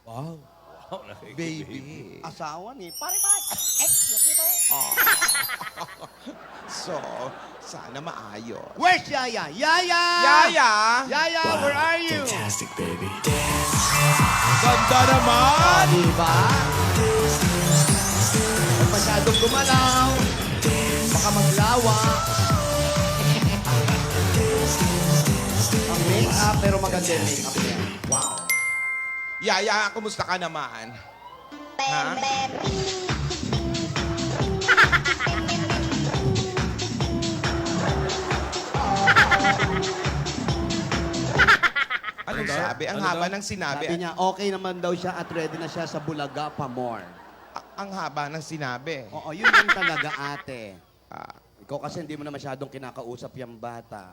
Wow. Wow, Baby. Asawa ni Pare Mike. Excuse me. So, sana maayos. Where's Yaya? Yaya! Yaya! Yaya, where are you? Fantastic, baby. Ganda naman! Diba? Huwag masyadong gumalaw. Baka maglawa. Ang make-up, pero maganda yung make-up niya. Wow. Yaya, kumusta ka naman? Ha? Anong sabi? Ang Ano haba daw? ng sinabi. Sabi niya, okay naman daw siya at ready na siya sa Bulaga pa more. Ang haba ng sinabi. Oo, yun lang talaga, ate. Ah, Ikaw kasi hindi mo na masyadong kinakausap yung bata.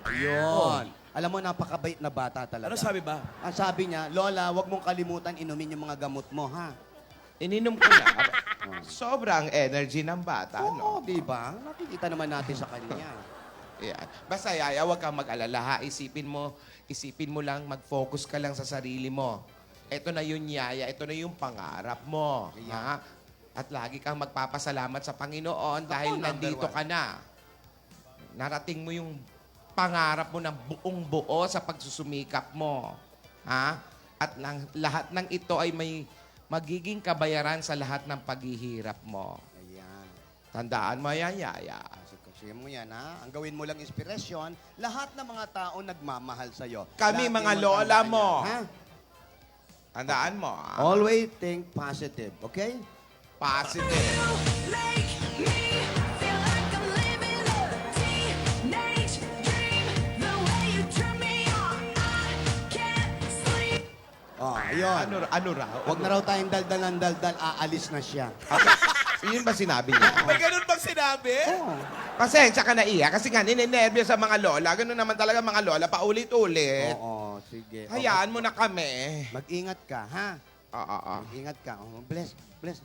Yun. Alam mo, napakabait na bata talaga. Ano sabi ba? Ang sabi niya, Lola, wag mong kalimutan inumin yung mga gamot mo, ha? ininom ko na. Sobrang energy ng bata, Oo, no? di ba? Nakikita naman natin sa kanya. Yan. Basta, Yaya, huwag kang mag-alala, ha? Isipin mo lang, mag-focus ka lang sa sarili mo. Ito na yung Yaya, ito na yung pangarap mo. Ha? At lagi kang magpapasalamat sa Panginoon dahil number nandito one. ka na. Narating mo yung pangarap mo ng buong buo sa pagsusumikap mo. Ha? At lahat ng ito ay may magiging kabayaran sa lahat ng paghihirap mo. Ayan. Tandaan mo yan, Yaya. Kasi mo yan, ha? Ang gawin mo lang inspirasyon, lahat ng mga tao nagmamahal sa'yo. Kami, Lagi mga mo lola tandaan mo. yan, ha? Tandaan mo, ha? Always think positive, okay? Positive. Oh, ayun. Ano raw? Huwag na raw tayong daldal ng daldal, aalis na siya. Yun ba sinabi niya? May ganun bang sinabi? Oh. Pasensya ka na, Iya. Kasi nga, ninenervyo sa mga lola. Ganun naman talaga mga lola, paulit-ulit. Oo, sige. Hayaan mo na kami. Mag-ingat ka, ha? Oo. Mag-ingat ka. Oh, bless, bless.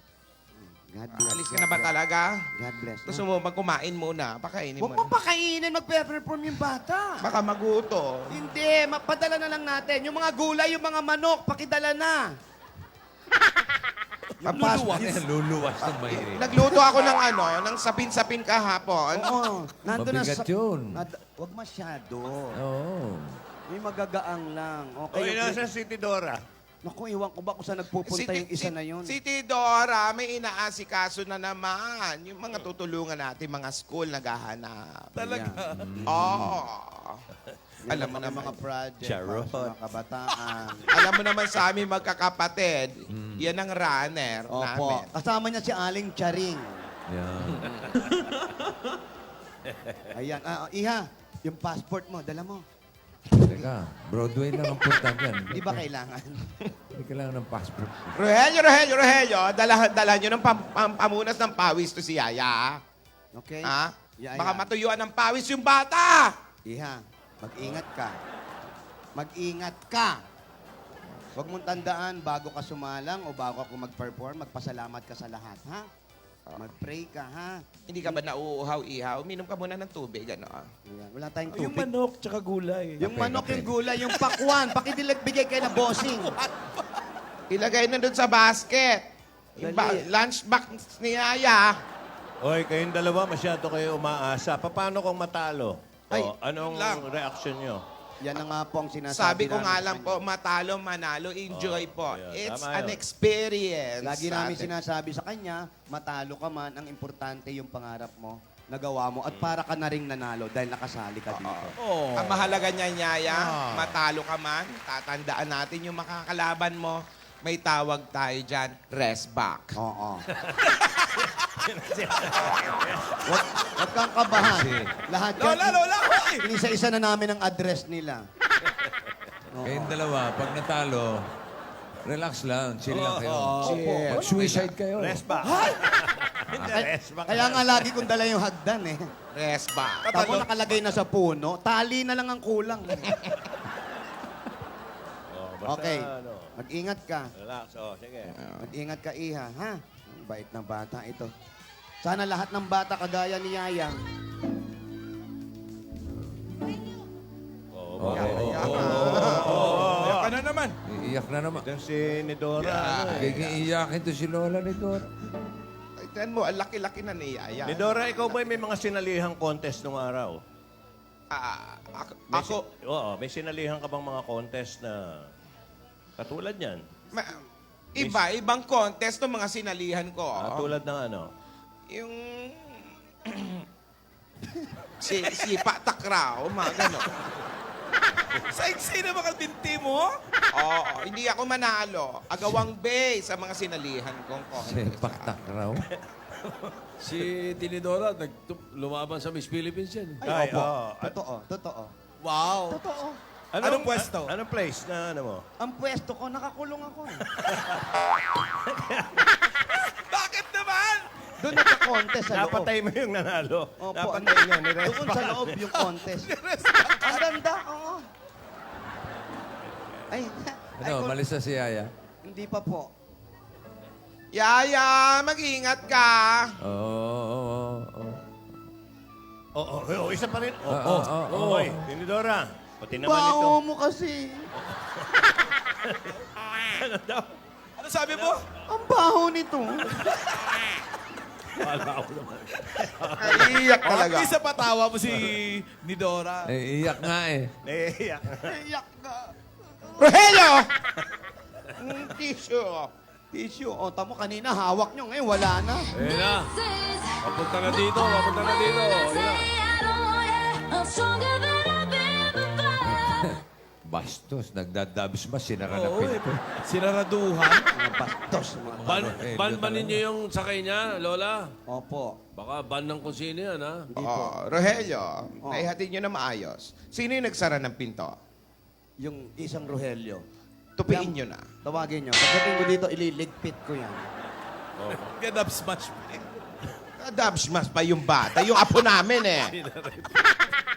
God bless. Alis ka na ba talaga? God bless. Gusto mo magkumain muna? Pakainin mo Huwag mo na. pakainin, magpe-perform yung bata. Baka maguto. Hindi, mapadala na lang natin. Yung mga gulay, yung mga manok, pakidala na. Yung luluwas. Luluwas ng mahirap. Nagluto ako ng ng sapin-sapin kahapon. Oo, nandun na Mabigat yun. Huwag masyado. Oo. May magagaang lang. Okay, Okay, nasa City Dora. Naku, iwan ko ba kung saan nagpupunta yung isa na yun? Si Tidora, may inaasikaso na naman. Yung mga tutulungan natin, mga school naghahanap. Talaga. Oo. Yan Alam mo ang naman. mga project Charot. para sa mga kabataan. Alam mo naman sa amin magkakapatid, yan ang runner Opo. namin. Kasama niya si Aling Charing. Yan. Ayan. Iha, yung passport mo, dala mo. Teka, Broadway lang ang punta dyan. Di ba kailangan? Hindi kailangan ng passport. Rogelio, dala nyo ng pamunas ng pawis to si Yaya. Okay? Ha? Yaya. Baka matuyuan ng pawis yung bata. Iha, mag-ingat ka. Mag-ingat ka. Huwag mong tandaan, bago ka sumalang o bago ako mag-perform, magpasalamat ka sa lahat, ha? Mag-pray ka, ha? Hindi ka ba nauuhaw-ihaw? Uminom ka muna ng tubig, ano? Ayan. Wala tayong Yung tubig. manok tsaka gulay. Yung manok, yung gulay, yung pakwan, pakidilag-bigay kay na bossing. Ilagay na doon sa basket. Yung Dali. lunch box ni Yaya. Oy, kayong dalawa masyado kayo umaasa. Paano kung matalo? Ay, Anong yun lang. reaction nyo? Yan na nga po ang sinasabi Sabi ko namin nga sa lang kanya. po, matalo, manalo, enjoy po. yeah. It's Tama an yun. experience. Lagi namin Ate. sinasabi sa kanya, matalo ka man, ang importante yung pangarap mo, nagawa mo, at para ka na ring nanalo dahil nakasali ka dito. Oh. Ang mahalaga niya, Yaya, matalo ka man, tatandaan natin yung makakalaban mo, may tawag tayo dyan, rest back. Oo. Huwag kang kabahan. Lahat yan, Lola, hoy! inisa-isa na namin ang address nila. Oo. Kayong dalawa, pag natalo, relax lang, chill lang kayo. Chill. Mag-suicide kayo. Rest back. Hindi, rest back. Kaya nga lagi kong dala yung hagdan eh. Rest back. Tapos nakalagay na sa puno, tali na lang ang kulang. Basta, Okay, mag-ingat ka. Relax. Sige. Mag-ingat ka, Iha, ha? Ang bait ng bata ito. Sana lahat ng bata kagaya ni Yaya. Iyak ka na naman. Iiyak na naman. Yan si Nidora. Iiyakin to si Lola ni Dora. Ay, tignan mo, ang laki-laki na ni Yaya. Nidora, ikaw ba may mga sinalihang contest nung araw? Ako, Oo, may sinalihan ka bang mga contest na katulad niyan? ibang contest ng mga sinalihan ko. Katulad ng ano? Yung... si Patakraw, mga gano'n. Saiksi na baka binti mo? Oo, hindi ako manalo. Agawang bay sa mga sinalihan kong contest. Sepak takraw. Si Tinidora, lumaban sa Miss Philippines yan. Ay, oo. Totoo. Wow. Totoo. Anong pwesto? Anong place na ano mo? Ang pwesto ko, nakakulong ako eh. Bakit naman? Doon nagka-contest sa loob. Napatay mo yung nanalo. Opo, Napatay niya. doon sa loob yung contest. Ang ganda, oo. Ay, Ano, malis na si Yaya? hindi pa po. Yaya, mag-ingat ka. Oo, isa pa rin. Oo. Oy, Tinidora. Pati naman ito. Baho mo kasi. Ano sabi mo? Ang baho nito. Iiyak talaga. At least patawa mo si Nidora. Iiyak nga eh. Naiiyak. Iyak na. Rogelio! Tissue. Tissue. O, tamo kanina, hawak nyo. Ngayon, wala na. Ayun na. Papunta na dito, papunta na dito. Ayun na. Bastos, nagdadabs ba? Sinara na Oo, pinto. Sinaraduhan. Mga bastos. Mga... Ban ninyo yung sakay niya, Lola. Opo. Baka ban ng kung sino yan, ha? Rogelio, naihatid nyo na maayos. Sino yung nagsara ng pinto? Yung isang Rogelio. Tupiin nyo na. Tawagin nyo. Pagdating ko dito, ililigpit ko yan. Ganap smash. Dabsmas pa yung bata. Yung apo namin eh.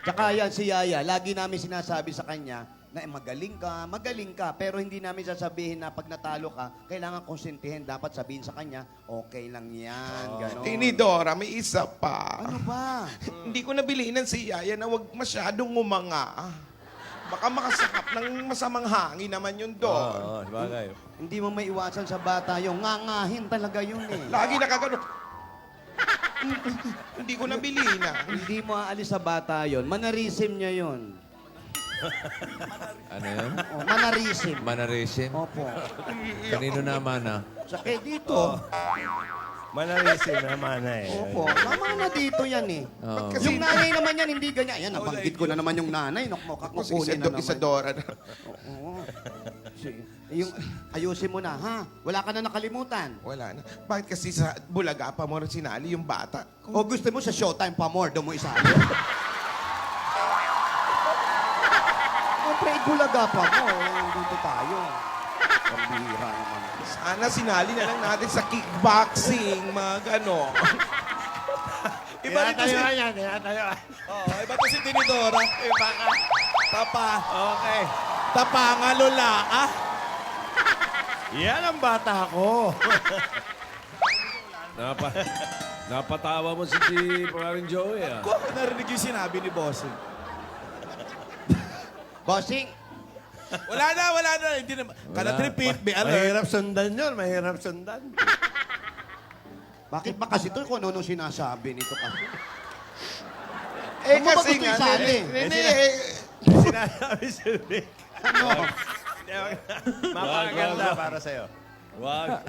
Tsaka yan, si Yaya, lagi namin sinasabi sa kanya na magaling ka, pero hindi namin sasabihin na pag natalo ka, kailangan konsentihin. Dapat sabihin sa kanya, okay lang yan, gano'n. Tinidora, may isa pa. Ano ba? Hindi ko nabilinan si Yaya na wag masyadong umanga. Baka makasakap ng masamang hangin naman yun doon. Oo, bagay. Hindi mo may iwasan sa bata yung ngangahin talaga yun eh. Lagi nakagano. Hindi ko nabilinan. Hindi mo aalis sa bata yon. Mannerism niya yon. Ano yun? Oh, mannerism. Mannerism? Opo. Kanino naman ah? Sakit dito. Manarisin naman na eh. Opo. Mama na dito yan eh. Oo. Yung nanay naman yan, hindi ganyan. Yan, nabanggit ko na naman yung nanay. Kukunin na naman. Isadora. Oo. Yung, ayusin mo na, ha? Wala ka na nakalimutan. Wala na. Bakit kasi sa Bulaga pa mo rin sinali yung bata? O gusto mo sa Showtime pa more, doon mo isali. Siyempre, ibulaga pa mo. Dito tayo. Pambihira naman. Sana sinali na lang natin sa kickboxing, mga gano. Iba rin to si... Iba to si Tinidora. Iba ka. Tapa. Okay. Tapanga lola, ah. Yan ang bata ko. Napatawa mo si Paring Joey, ah. Kung ako narinig yung sinabi ni Bossing. Bossing, Wala na. Hindi na. Cannot repeat, be alert. Mahirap sundan yun, mahirap sundan. bakit ba kasi ito kung ano sinasabi nito kasi? Eh Ano ba kasi gusto nga, isali? Sinasabi si Vic. Ano? Mapaganda para sa'yo. Wag.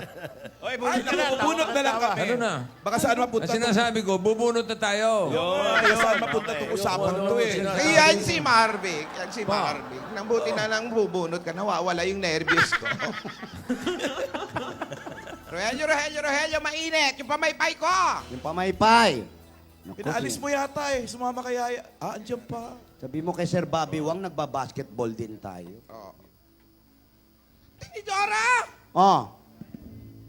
Oy, Ay, bubunot na lang kami. Ano na? Baka saan mapunta Ang sinasabi ko, bubunot na tayo. Baka saan mapunta itong usapan to eh. Eh, yan si Marvic. Yan si Marvic. Nang buti na lang bubunot ka, nawawala yung nervyos ko. Rogelio, mainit. Yung pamaypay ko. Yung pamaypay. Naku, Pinaalis mo yata eh. Sumama kay Yaya. Ah, andyan pa. Sabi mo kay Sir Bobby Wang, nagbabasketball din tayo. Tinidora! Oh,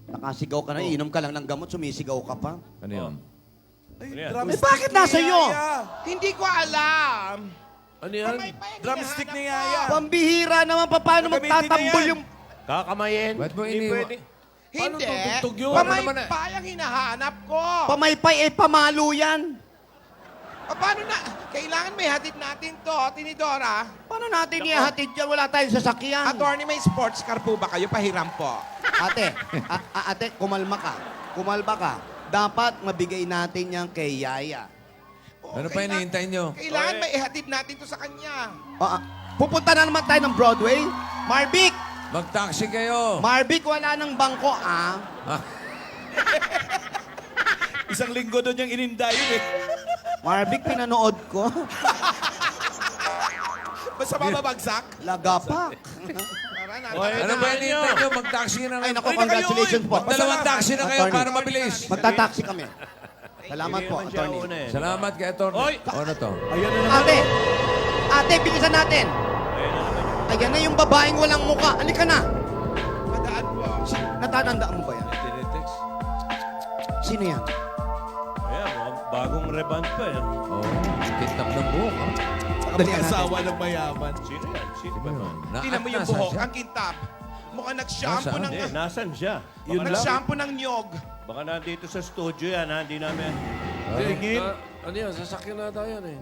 nakasigaw ka na, inom ka lang ng gamot, sumisigaw ka pa. Ano yun? Ay, Ano yan? drumstick bakit ni nasa iyo? Yaya. Hindi ko alam. Ano yan? Drumstick ni Yaya. Pambihira naman, paano Gagamitin na magtatambol yan. yung... Kakamayin. Ba't mo Hindi iniwan? pwede. Hindi. tutugtog yun? Pamaypay ang hinahanap ko. Pamaypay, pamalo yan. Paano na? Kailangan may hatid natin to, Tinidora. Paano natin ihahatid yan? Wala tayong sasakyan. Attorney, may sports car po ba kayo? Pahiram po. Ate, ate, kumalma ka. Kumalba ka. Dapat mabigay natin yan kay Yaya. Oo, Ano pa hinihintay nyo? Kailangan may ihatid natin to sa kanya. Pupunta na naman tayo ng Broadway. Marvic! Mag-taxi kayo. Marvic, wala ng bangko, ah. Isang linggo doon yung ininda yun eh. Marvic, pinanood ko. Basta bababagsak. Lagapak. Ano ba hinihintay nyo? Mag-taxi na Ay, kayo. nako, congratulations po. Dalawang taxi na kayo Attorney. para mabilis. Magta-taxi kami. Salamat po, Hindi naman siya attorney. una eh. Salamat kay Atty. Oy! Ano to? Ayan na naman. Ate! Ate, bilisan natin! Ayan na naman yun. Ayan na yung babaeng walang muka. Halika na! Madaan po. Natatandaan mo ba yan? Tinetext. Sino yan? Ayan, mukhang bagong reband pa eh. Oh, kitap ng buhok. ah. Saka Dalian natin. mag-asawa ng mayaman. Sino yan? Sino ba yun? Tingnan mo yung Nasaan buhok, siya? ang kintab. Mukhang nag-shampoo Nasaan? ng... Hindi, nasan siya? Yun Baka lang. Nag-shampoo ng nyog. Baka nandito sa studio yan, ha? Hindi namin. Tingin. Ano yan? Sasakyan na tayo yan eh.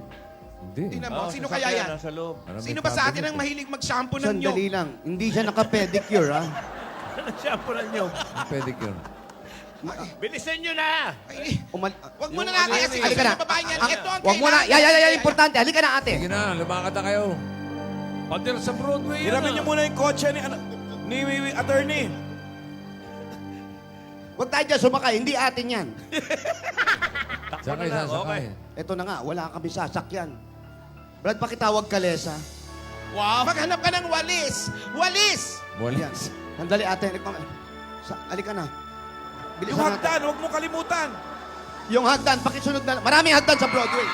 Hindi. Tingnan mo, Oo, sino sasakyan, kaya yan? Nasa loob. Parang may Sino ba sa atin cabinet ang mahilig mag-shampoo ng nyog? Sandali lang. Hindi siya naka-pedicure, ha? Siya po lang nyo. eh. Pedicure. Bilisan nyo na! Ay, wag mo na Yung natin ano kasi yan eh. kasi Halika na. yung babae niyan. Ito ang Wag mo na. kailangan. Importante. Halika na, ate. Sige na, lumakad na kayo. Pati sa Broadway yan Hiramin niyo muna yung kotse ni attorney. Huwag tayo dyan sumakay. Hindi atin yan. Sakay, na lang, sasakay. Ito na nga. Wala kami sasakyan. Brad, pakitawag ka, Lesa. Wow. Maghanap ka ng walis. Walis! Yan. Walis. Sandali, ate. Halika na. Yung Bilisan natin. hagdan, huwag mo kalimutan. Yung hagdan, pakisunod na. Maraming hagdan sa Broadway.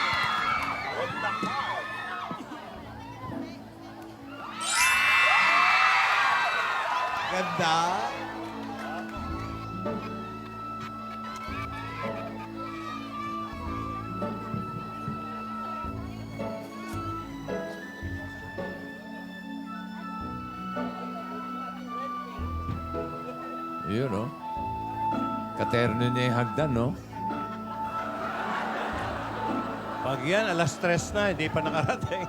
Ganda. Yun, no? Katerno niya yung hagdan, no? Pag yan, alas 3 na, hindi pa nakarating.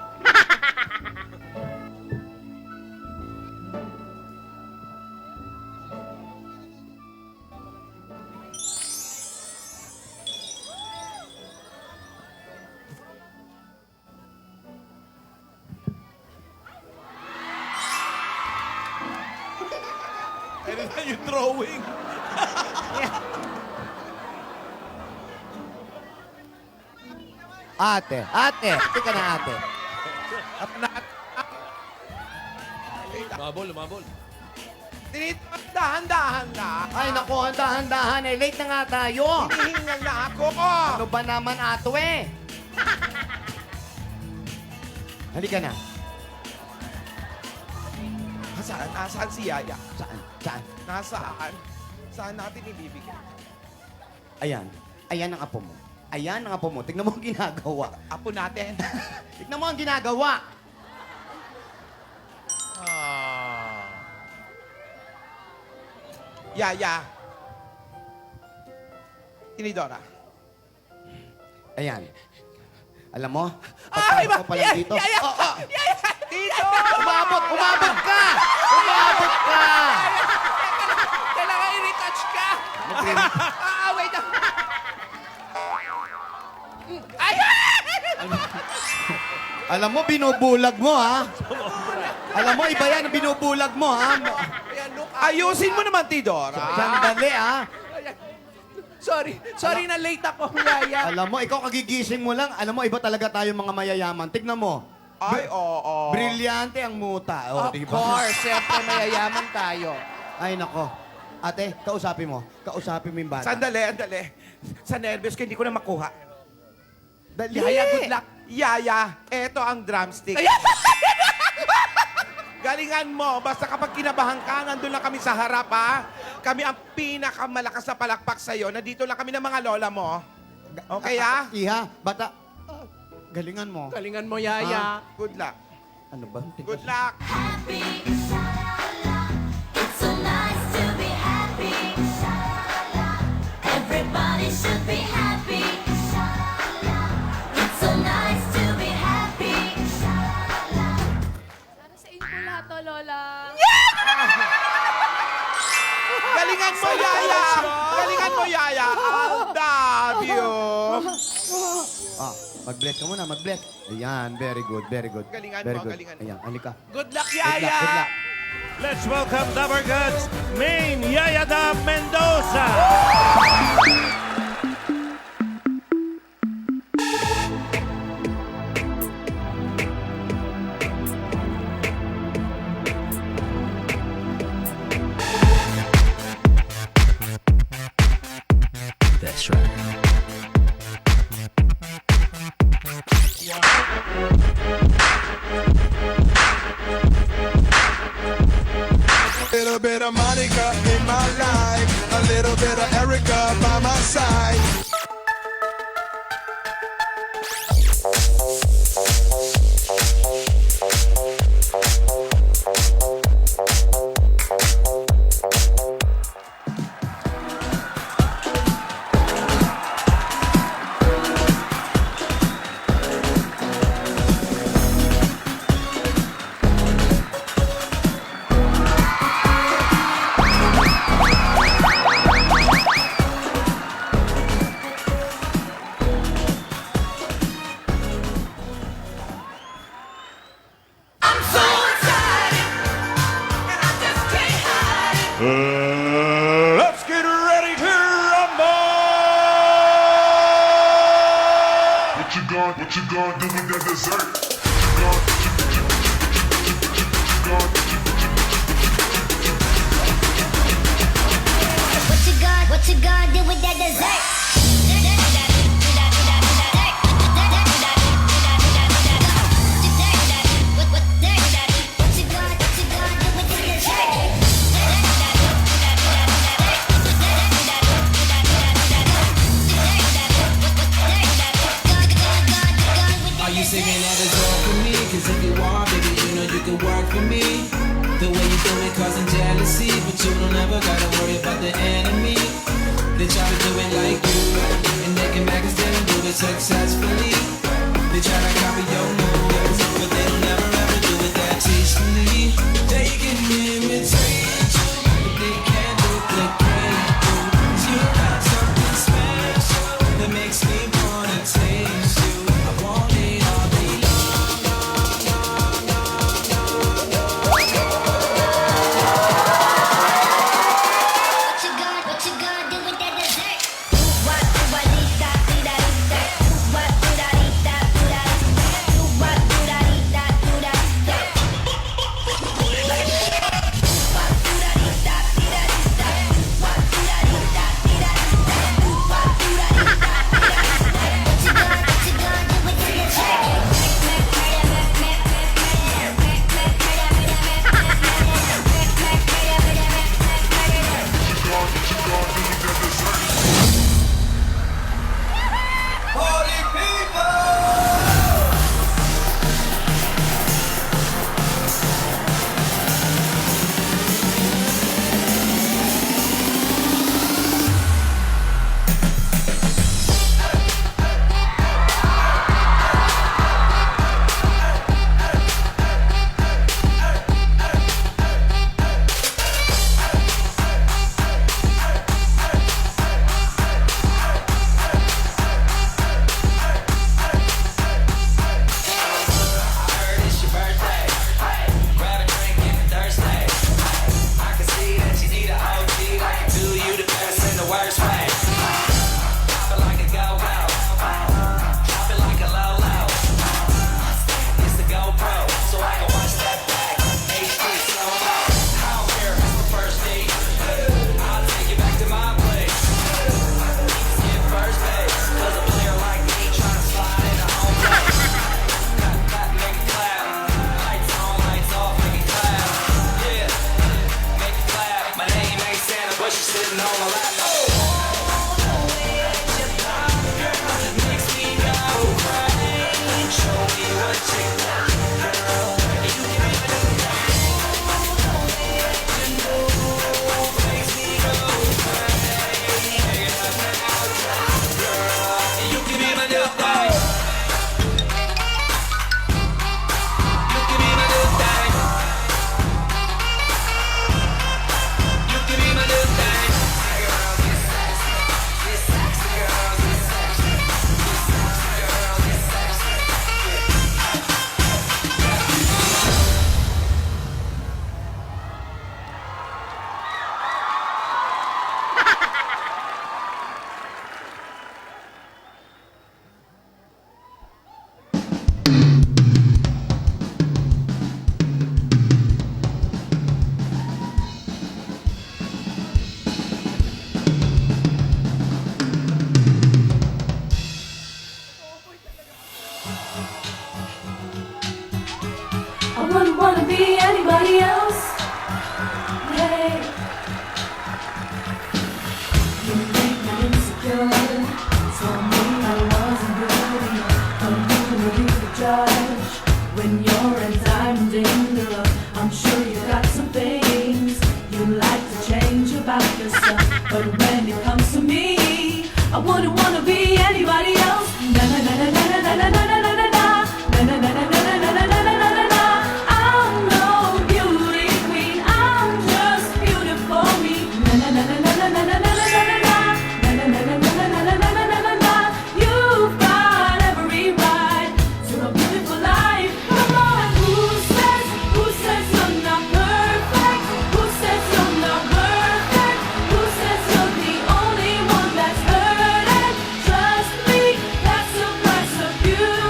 Ano na yung drawing? Ate. Tika na, ate. Lumabol. Tinito, dahan-dahan na. Ay, naku, handahan-dahan. Late na nga tayo. Hinihingal na ako. Ano ba naman, ato eh? Halika na. Saan? Nasaan si Yaya? Saan? Saan? Nasaan? Saan natin ibibigay? Ayan. Ayan ang apo mo. Ayan ang apo mo. Tignan mo ang ginagawa. Apo natin. Tignan mo ang ginagawa. Yaya. Tinidora. Ayan. Alam mo? Ay, pagpasok ko pa lang dito. Yaya! Yaya! Dito! Umabot ka! Umabot ka! Kailangan i-retouch ka! Wait lang. Ay! Alam mo, binubulag mo, ha? Alam mo, iba yan, binubulag mo, ha? Ayusin mo naman, Tidora. Sandali, ha? Sorry na late ako, Yaya. Alam mo, ikaw kagigising mo lang. Alam mo, iba talaga tayo mga mayayaman. Tignan mo. Ay, oo. Brilyante ang muta. Oh, Of di ba? course, siyempre mayayaman tayo. Ay, nako. Ate, kausapin mo. Kausapin mo yung bata. Sandali. Sa nervous ko, hindi ko na makuha. Dali. Yaya, good luck. Yaya, eto ang drumstick. Galingan mo. Basta kapag kinabahan ka, nandun lang kami sa harap, ha? Kami ang pinakamalakas na palakpak sa'yo. Nandito lang kami ng mga lola mo. Okay, ha? Iha, bata. Galingan mo. Galingan mo, Yaya. Good luck. Ano ba? Good luck. Happy, sha-la-la. It's so nice to be happy. Mag-bless ka muna, mag-bless. Ayan, very good, very good. Galingan Very mo, good. galingan mo. Ayan, halika. Good luck, Good luck, Yaya! good luck. Let's welcome Dabber Goods, Main Yayada Mendoza. That's right. Little bit of Monica in my life, a little bit of Erica by my side. Let's get ready to rumble! What you gonna do with that dessert? What you What you gonna do with that dessert? What you gonna do with the dessert? Are you singing that is all for me? Cause if you are, baby, you know you can work for me. The way you do it causing jealousy, but you don't ever gotta worry about the enemy. They try to do it like you, and they can make us didn't do it successfully. They try to copy your moves, but they don't ever ever do it that tastefully. They can imitate you, but they can't duplicate you. 'Cause you got something special that makes me wanna taste you. I want it all day long. What you gonna do with that dessert? What I wouldn't wanna be anybody else. Na na na na na na na na na na na na. Na na na na na na na na na na na na na. I'm no beauty queen, I'm just beautiful me. Na na na na na na na na na na na na. Na na na na na na na na na na na na. You've got every right to a beautiful life. Come on, who says you're not perfect? Who says you're not worth it? Who says you're the only one that's hurting? Trust me, that's the price of beauty.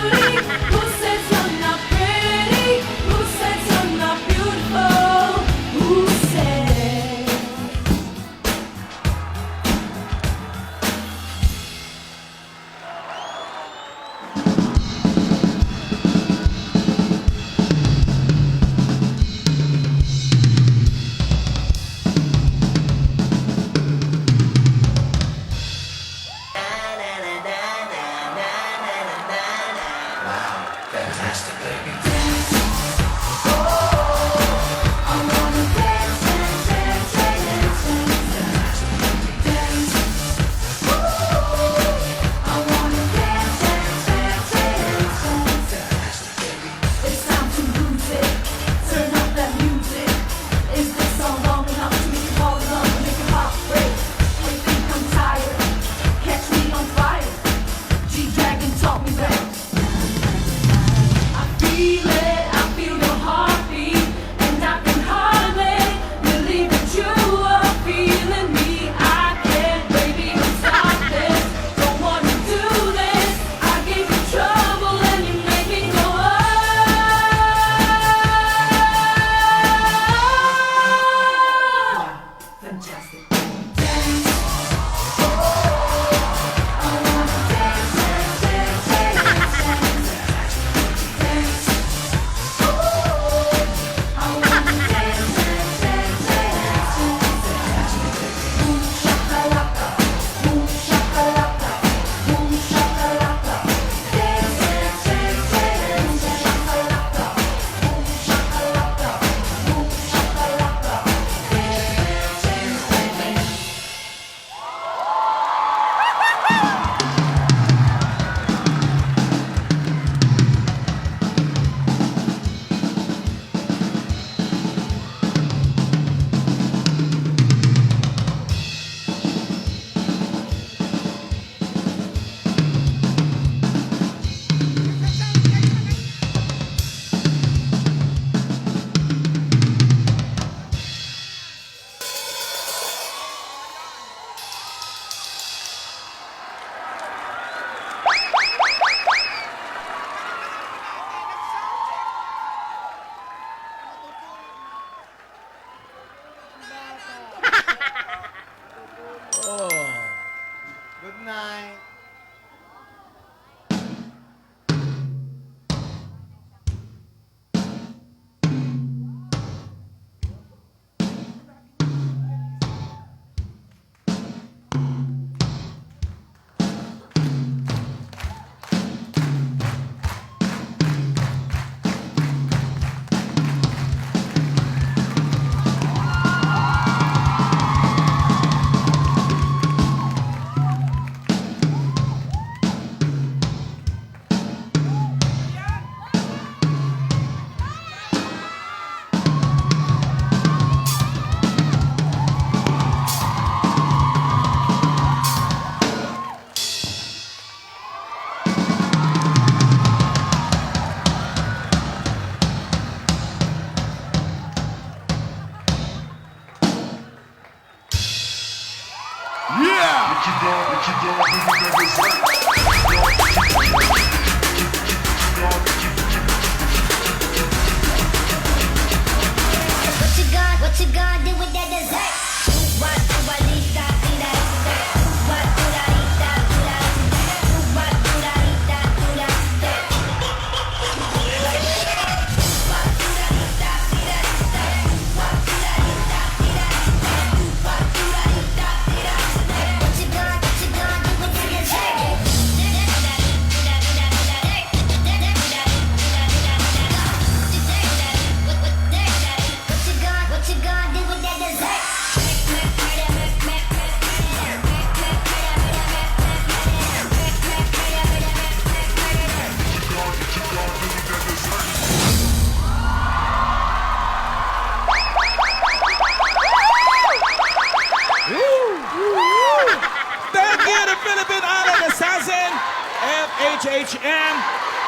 HHM,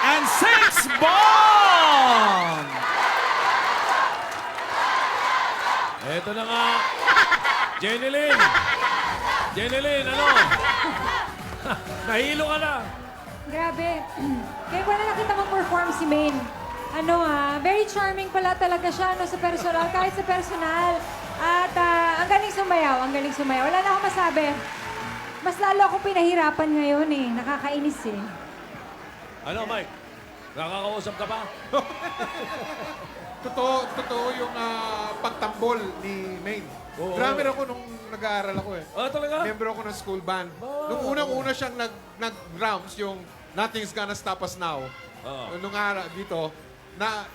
and 6 Bomb! Eto na nga. Jenny Lynn, ano? Nahilo ka na. Grabe. Kaya ko na nakita mag-perform si Maine. Very charming pala talaga siya sa personal, kahit sa personal. At ang galing sumayaw, Wala na akong masabi. Mas lalo ako pinahirapan ngayon Nakakainis Ano, Mike? Nakakausap ka pa? Totoo yung pagtambol ni Maine. Oo. Drummer ako nung nag-aaral ako eh. Ah, talaga? Member ako ng school band. Nung unang-una siyang nag-drums, yung Nothing's Gonna Stop Us Now. Oo. Nung araw dito,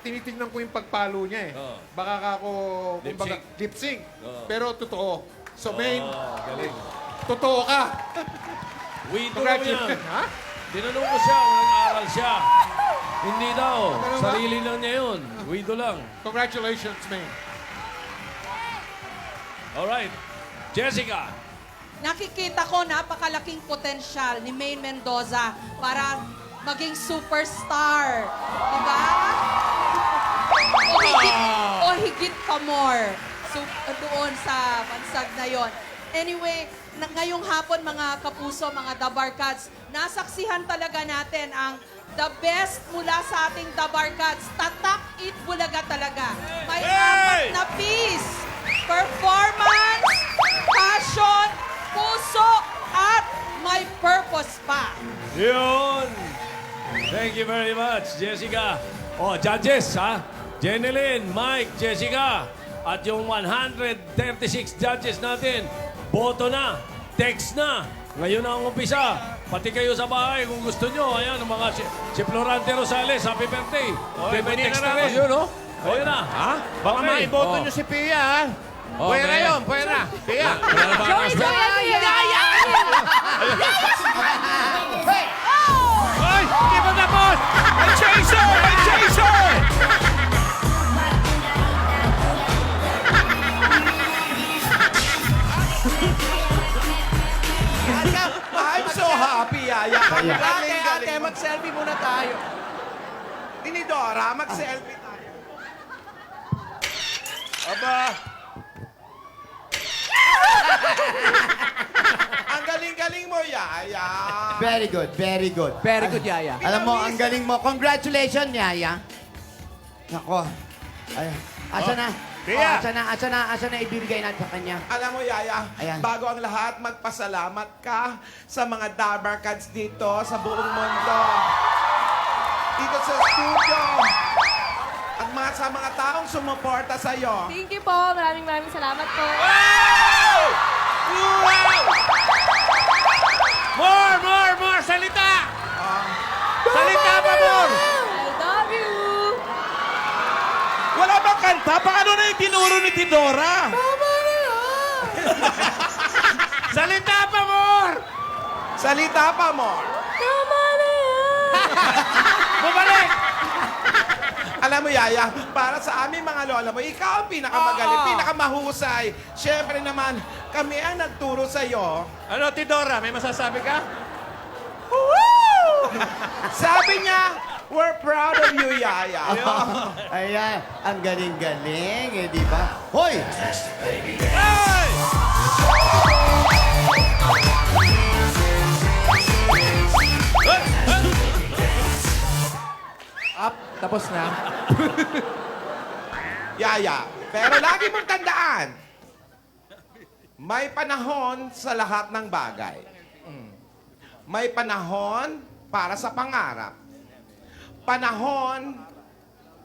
tinitingnan ko yung pagpalo niya eh. Oo. Baka ako, kumbaga, lip sync. Oo. Pero totoo. So, Maine, Galing. totoo ka. Wido lang yan. Ha? Tinanong ko siya kung nag-aaral siya. Hindi daw. Sarili lang niya yun. Wido lang. Congratulations, Maine. Alright. Jessica. Nakikita ko napakalaking potensyal ni Maine Mendoza para maging superstar. Diba? O higit pa more. Doon sa bansag na yon. Anyway, ngayong hapon mga kapuso, mga Dabarkads, nasaksihan talaga natin ang the best mula sa ating Dabarkads. Tatak it Bulaga talaga. May apat na piece. Performance, passion, puso, at may purpose pa. Yun. Thank you very much, Jessica. Oh, judges, ha? Jenny Lynn, Mike, Jessica. At yung 136 judges natin, boto na, text na. Ngayon na ang umpisa. Pati kayo sa bahay, kung gusto nyo, ayan, ang mga si Florante Rosales, happy birthday. May text na rin. Yun, oh. Ayun na. Ha? Baka Okay. maiboto nyo si Pia, ha? Pwera yun, pwera. Pia. Wala na ba ang aspect? Ay! Hindi pa tapos! May chaser! May chaser! I'm so happy, Yaya. Ate, mag-selfie muna tayo. Tinidora, mag-selfie tayo. Aba! Ang galing-galing mo, Yaya. Very good, very good. Very good, Yaya. Alam mo, ang galing mo. Congratulations, Yaya. Nako. Ay, asa na? Pia! Asa na ibibigay natin sa kanya? Alam mo, Yaya, Ayan. bago ang lahat, magpasalamat ka sa mga Dabarkads dito sa buong mundo. Dito sa studio. At sa mga taong sumuporta sa'yo. Thank you po. Maraming salamat po. More! Salita! Salita pa, more! I love you. Wala bang kanta? Paano na yung tinuro ni Tidora? Tama na yan! Salita pa, more! Salita pa, more. Tama na yan. Bumalik! Alam mo, Yaya, para sa aming mga lola mo, ikaw ang pinakamagaling, pinakamahusay. Siyempre naman, kami ang nagturo sa'yo. Ano, Tidora, may masasabi ka? Sabi niya, we're proud of you, Yaya. Ayan, ang galing-galing, di ba? Hoy! Up, tapos na. Yaya, pero lagi mong tandaan, may panahon sa lahat ng bagay. May panahon para sa pangarap. Panahon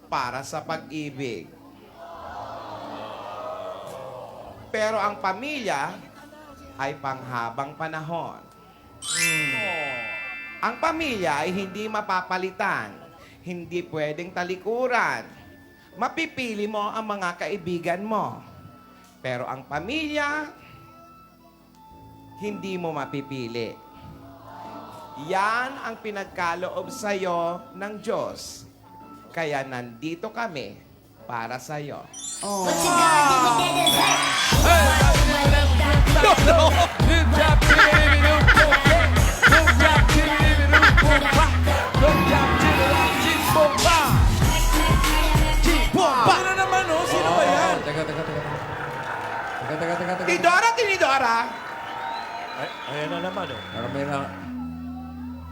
para sa pag-ibig. Pero ang pamilya ay panghabang panahon. Ang pamilya ay hindi mapapalitan. Hindi pwedeng talikuran. Mapipili mo ang mga kaibigan mo. Pero ang pamilya, hindi mo mapipili. Yan ang pinagkaloob sa'yo ng Diyos. Kaya nandito kami para sa'yo. What you gonna do to get dessert? Good job, baby.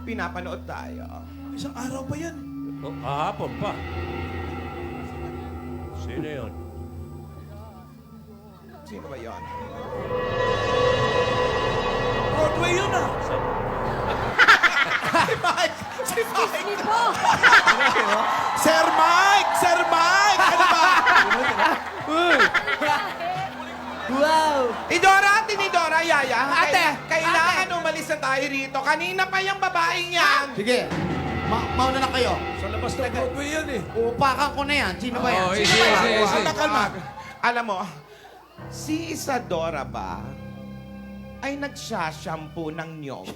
pinapanood tayo. Isang araw pa yan. Oh, kahapon pa. Sino yun? Sino ba yun? Broadway yun ah. Si Mike! Si Mike! Hindi po. Sir Mike! Sir Mike! Ano ba? Wow! Tinidora, Yaya. Ate! Kailangan umalis na tayo rito. Kanina pa yung babaeng yan. Sige, mauna na kayo. Sa labas ng Broadway yan eh. Uupakan ko na yan. Sino ba yan? Oh, Sino easy, ba yan? easy, easy. Kalma. Alam mo, si Isadora ba ay nagsashampoo ng nyog?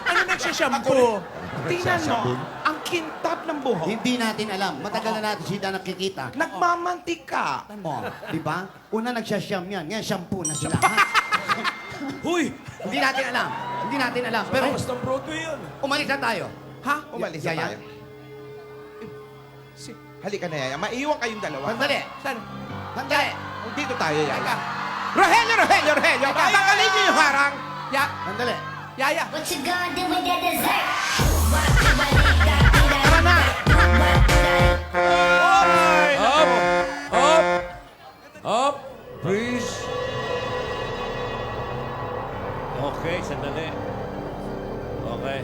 Ano nagsashampoo? Tingnan mo, ang kintab ng buhok. Hindi natin alam. Matagal na natin sila nakikita. Nagmamantika. Oh, di ba? Una nagsasyam yan. Ngayon, shampoo na sila. ha? Huy! Hindi natin alam. Hindi natin alam. Pero Labas ng Broadway yan. umalis na tayo. Ha? Umalis na Yaya? tayo. Halika na, Yaya. Maiiwan kayong dalawa. Sandali. Saan? Sandali. Dito tayo, Yaya. Rogelio! Tatanggalin niyo yung harang. Sandali. Yaya! What you gonna do with that dessert? Tara na! Up! Freeze! Okay, sandali. Okay.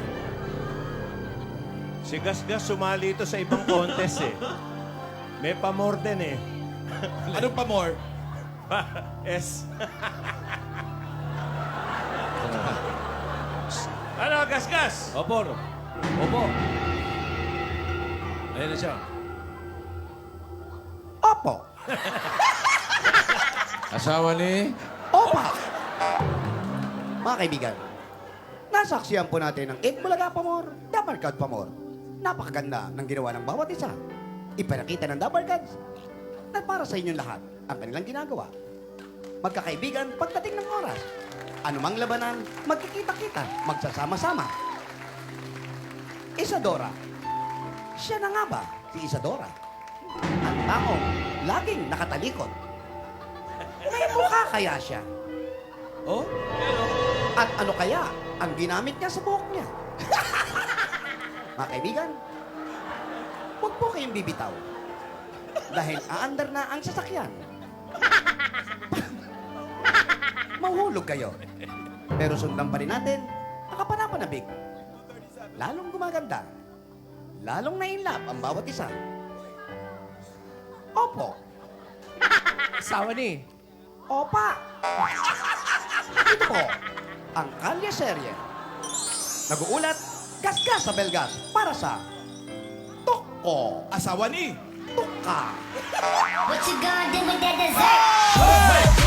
Si Gasgas sumali ito sa ibang contest eh. May pamor din eh. Anong pa more? S. Ano, Gasgas? Opo. Opo. Ayan na siya. Opo. Asawa ni... Opa. Mga kaibigan, nasaksiyan po natin ang Itbulaga Pamor, Dabarkad Pamor. Napakaganda ng ginawa ng bawat isa. Ipinakita ng Dabarkads na para sa inyong lahat ang kanilang ginagawa. Magkakaibigan pagdating ng oras. Anumang labanan, magkikita-kita, magsasama-sama. Isadora. Siya na nga ba si Isadora? Ang taong laging nakatalikod. May mukha kaya siya? Oh? At ano kaya ang ginamit niya sa buhok niya? Mga kaibigan, huwag po kayong bibitaw. Dahil aandar na ang sasakyan. Mahuhulog kayo. Pero sundan pa rin natin ang kapanapanabik. Lalong gumaganda. Lalong na-inlove ang bawat isa. Opo. Asawa ni. Opa. Ito po, ang Kalye Serye. Nag-uulat, Gasgas sa Belgas para sa Toko. Asawa ni. Tuka. What you gonna do with that dessert?